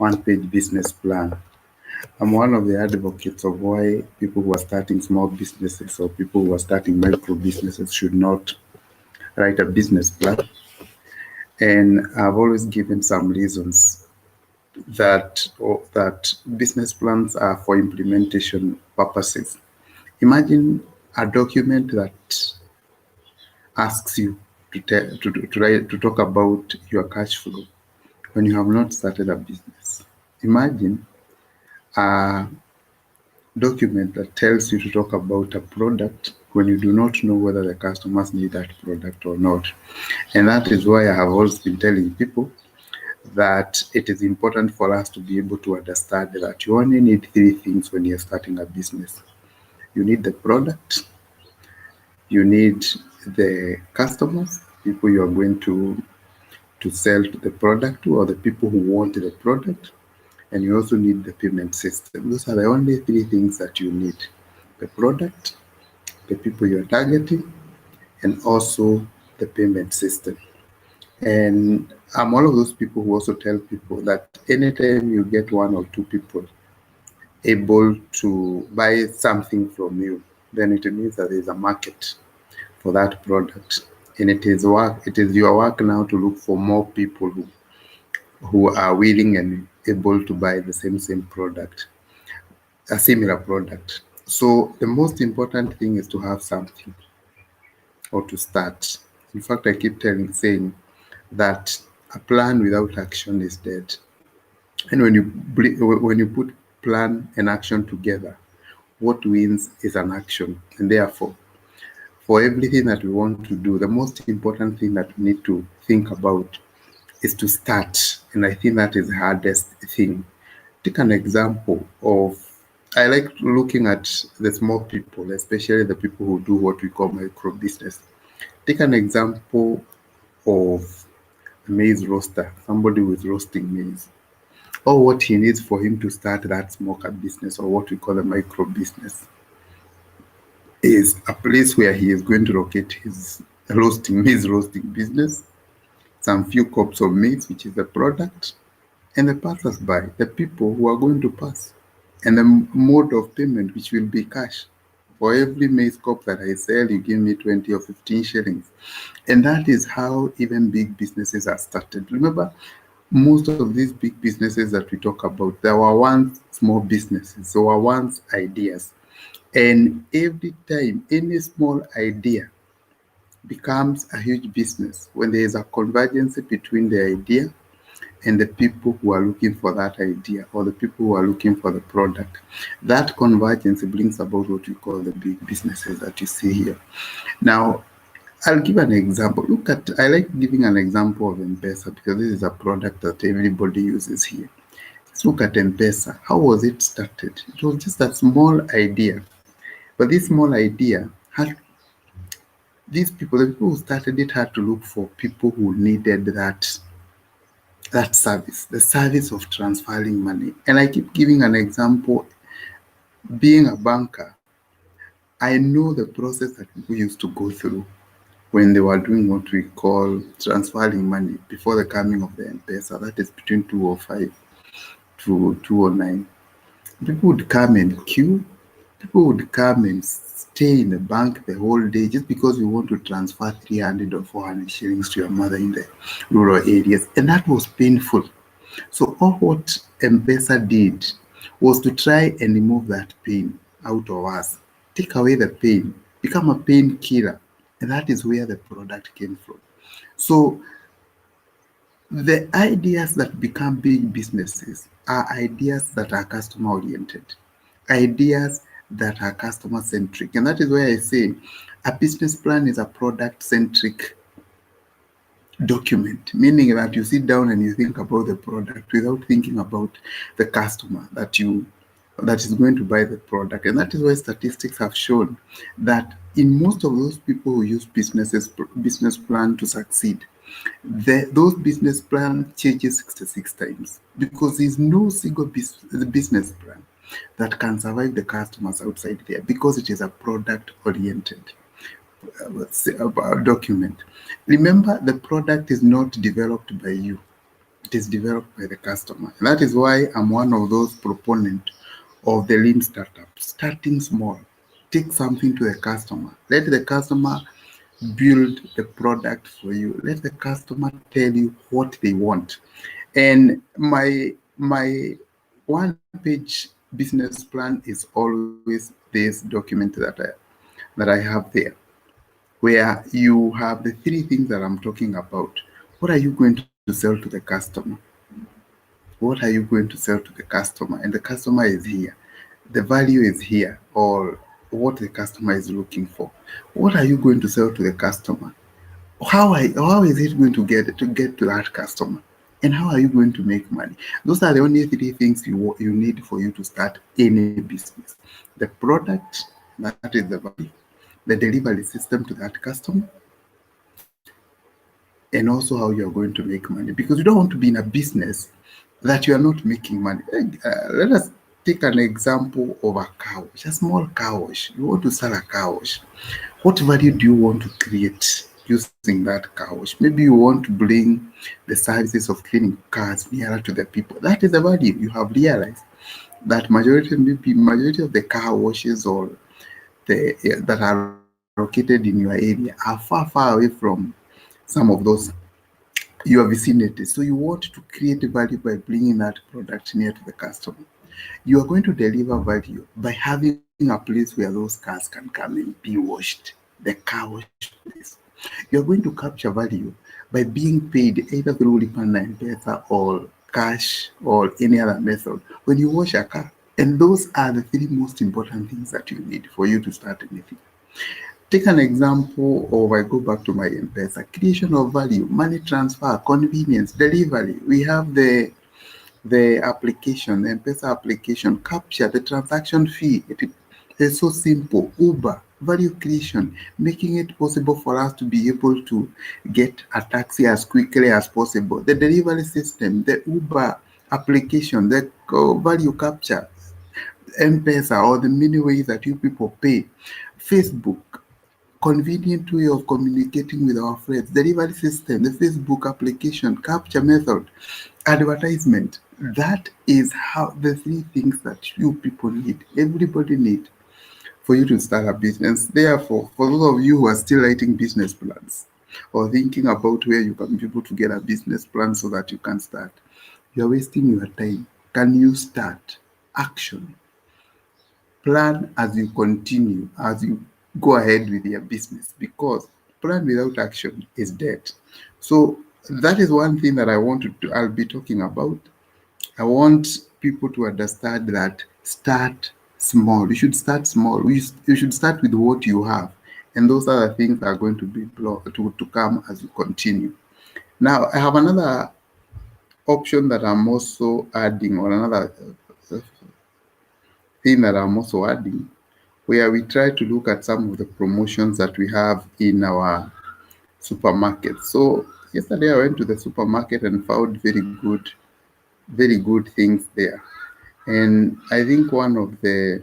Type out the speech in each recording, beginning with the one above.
one-page business plan. I'm one of the advocates of why people who are starting small businesses or people who are starting micro businesses should not write a business plan. And I've always given some reasons that business plans are for implementation purposes. Imagine a document that asks you to talk about your cash flow when you have not started a business. Imagine a document that tells you to talk about a product when you do not know whether the customers need that product or not. And that is why I have always been telling people that it is important for us to be able to understand that you only need three things when you're starting a business. You need the product, you need the customers, people you are going to sell to the product to, or the people who want the product, and you also need the payment system. Those are the only three things that you need: the product, the people you're targeting, and also the payment system. And I'm one of those people who also tell people that anytime you get one or two people able to buy something from you, then it means that there's a market for that product. And it is your work now to look for more people who are willing and able to buy the same product, a similar product. So the most important thing is to have something or to start. In fact, I keep saying that a plan without action is dead. And when you put plan and action together, what wins is an action. And therefore, for everything that we want to do, the most important thing that we need to think about is to start. And I think that is the hardest thing. Take an example of, I like looking at the small people, especially the people who do what we call micro business. Take an example of a maize roaster, somebody who is roasting maize, or what he needs for him to start that smoker business, or what we call a micro business, is a place where he is going to locate his maize roasting business, some few cups of maize, which is the product, and the passers-by, the people who are going to pass, and the mode of payment, which will be cash. For every maize cup that I sell, you give me 20 or 15 shillings. And that is how even big businesses are started. Remember, most of these big businesses that we talk about, there were once small businesses, there were once ideas. And every time any small idea becomes a huge business, when there is a convergence between the idea and the people who are looking for that idea, or the people who are looking for the product, that convergence brings about what we call the big businesses that you see here. Now, I'll give an example. I like giving an example of M-Pesa because this is a product that everybody uses here. Let's look at M-Pesa. How was it started? It was just a small idea. But this small idea had the people who started it had to look for people who needed that service, the service of transferring money. And I keep giving an example. Being a banker, I know the process that people used to go through when they were doing what we call transferring money before the coming of the M-Pesa. That is between 2005 to 2009. People would come and queue. People would come and stay in the bank the whole day just because you want to transfer 300 or 400 shillings to your mother in the rural areas. And that was painful. So all what M-Pesa did was to try and remove that pain out of us, take away the pain, become a painkiller. And that is where the product came from. So the ideas that become big businesses are ideas that are customer oriented, ideas that are customer centric. And that is why I say a business plan is a product centric document, meaning that you sit down and you think about the product without thinking about the customer that is going to buy the product. And that is why statistics have shown that in most of those people who use business plan to succeed, those business plan changes 66 times, because there's no single business plan that can survive the customers outside there, because it is a product oriented document. Remember, the product is not developed by you. it is developed by the customer. And that is why I'm one of those proponents of the lean startup. Starting small, take something to the customer. Let the customer build the product for you. Let the customer tell you what they want. And my one-page business plan is always this document that I have there, where you have the three things that I'm talking about. What are you going to sell to the customer? What are you going to sell to the customer? And the customer is here. The value is here, or what the customer is looking for. What are you going to sell to the customer? How is it going to get to that customer? And how are you going to make money? Those are the only three things you need for you to start any business. The product, that is the value, the delivery system to that customer, and also how you are going to make money. Because you don't want to be in a business that you are not making money. Let us take an example of a car wash, a small car wash. You want to sell a car wash. What value do you want to create using that car wash? Maybe you want to bring the services of cleaning cars nearer to the people. That is the value. You have realized that majority of the car washes or that are located in your area are far away from some of those your vicinity. So you want to create value by bringing that product near to the customer. You are going to deliver value by having a place where those cars can come and be washed, the car wash place. You are going to capture value by being paid either through Lipa na M-Pesa or cash or any other method when you wash a car. And those are the three most important things that you need for you to start anything. Take an example of, I go back to my M-Pesa, creation of value, money transfer, convenience, delivery. We have the application, the M-Pesa application, capture the transaction fee. It is so simple. Uber, value creation, making it possible for us to be able to get a taxi as quickly as possible. The delivery system, the Uber application, the value capture, M-Pesa, or the many ways that you people pay. Facebook, convenient way of communicating with our friends, delivery system, the Facebook application, capture method, advertisement. That is how the three things that you people need, everybody need for you to start a business. Therefore, for those of you who are still writing business plans or thinking about where you can be able to get a business plan so that you can start, you're wasting your time. Can you start? Action. Plan as you continue, as you go ahead with your business, because plan without action is dead. So that is one thing that I'll be talking about. I want people to understand that start small. You should start small. You should start with what you have. And those are the things that are going to be to come as you continue. Now, I have another option that I'm also adding, or another thing that I'm also adding, where we try to look at some of the promotions that we have in our supermarket. So yesterday I went to the supermarket and found very good things there. And I think one of the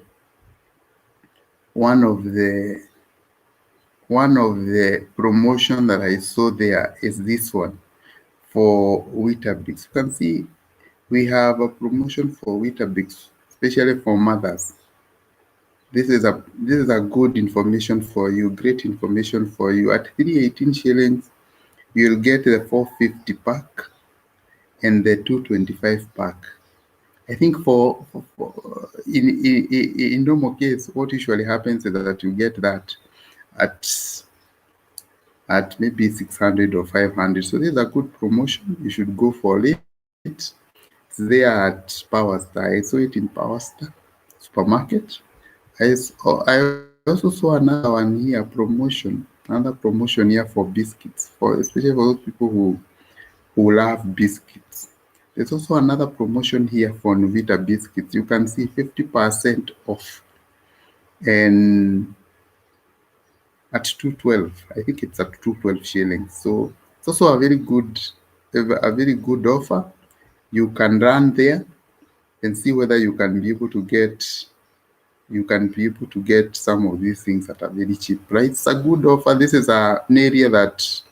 promotion that I saw there is this one for Weetabix. You can see we have a promotion for Weetabix, especially for mothers. This is a good information for you, great information for you. At 318 shillings, you'll get the 450 pack and the 225 pack. I think in normal case, what usually happens is that you get that at maybe 600 or 500. So this is a good promotion. You should go for it. It's there at Power Star. I saw it in Power Star supermarket. I also saw another one here, another promotion here for biscuits, especially for those people who love biscuits. There's also another promotion here for Nuvita biscuits. You can see 50% off, and at 212. I think it's at 212 shillings. So it's also a very good offer. You can run there and see whether you can be able to get some of these things at a very cheap price. It's a good offer. This is an area that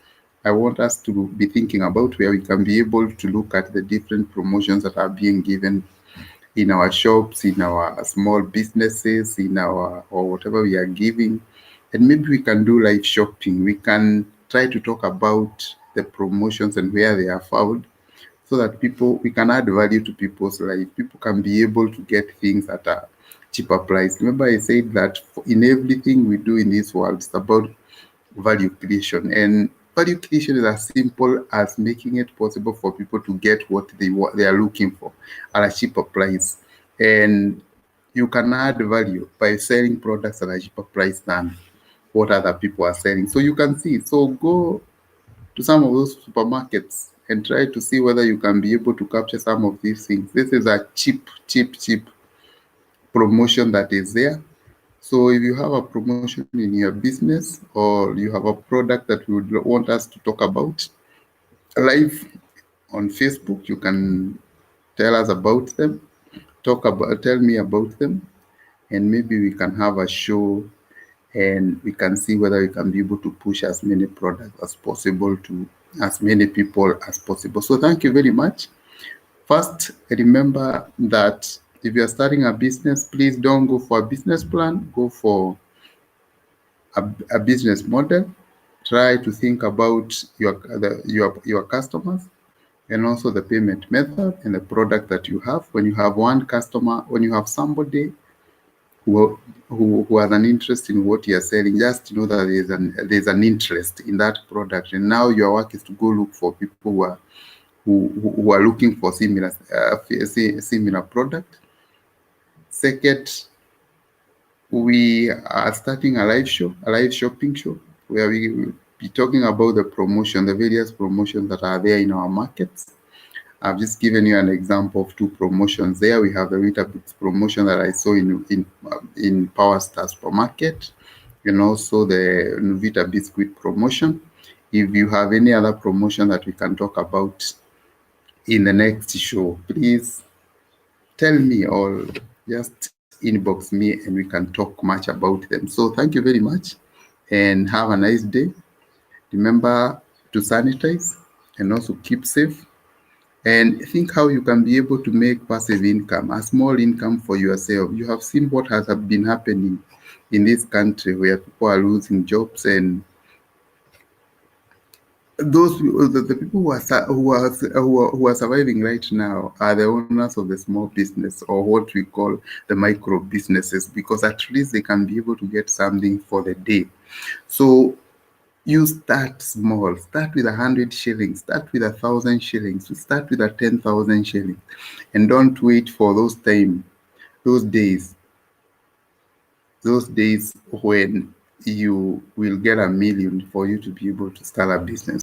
I want us to be thinking about, where we can be able to look at the different promotions that are being given in our shops, in our small businesses, in our, or whatever we are giving. And maybe we can do live shopping. We can try to talk about the promotions and where they are found, so that we can add value to people's life. People can be able to get things at a cheaper price. Remember, I said that in everything we do in this world, it's about value creation. And value creation is as simple as making it possible for people to get what they are looking for at a cheaper price. And you can add value by selling products at a cheaper price than what other people are selling. So you can see. So go to some of those supermarkets and try to see whether you can be able to capture some of these things. This is a cheap promotion that is there. So if you have a promotion in your business, or you have a product that you would want us to talk about live on Facebook, you can tell us about them, tell me about them, and maybe we can have a show, and we can see whether we can be able to push as many products as possible to as many people as possible. So thank you very much. First, remember that if you are starting a business, please don't go for a business plan, go for a business model. Try to think about your customers, and also the payment method and the product that you have. When you have one customer, when you have somebody who has an interest in what you're selling, just know that there's an interest in that product, and now your work is to go look for people who are looking for similar product. Second, we are starting a live shopping show, where we will be talking about the various promotions that are there in our markets. I've just given you an example of two promotions there. We have the Weetabix promotion that I saw in Power Star Supermarket, and also the Nuvita Biscuit promotion. If you have any other promotion that we can talk about in the next show, please tell me, or just inbox me, and we can talk much about them. So thank you very much, and have a nice day. Remember to sanitize and also keep safe, and think how you can be able to make passive income, a small income for yourself. You have seen what has been happening in this country, where people are losing jobs, and the people who are surviving right now are the owners of the small business, or what we call the micro businesses, because at least they can be able to get something for the day. So you start small. Start with 100 shillings. Start with 1,000 shillings. Start with 10,000 shillings, and don't wait for those days when you will get a million for you to be able to start a business.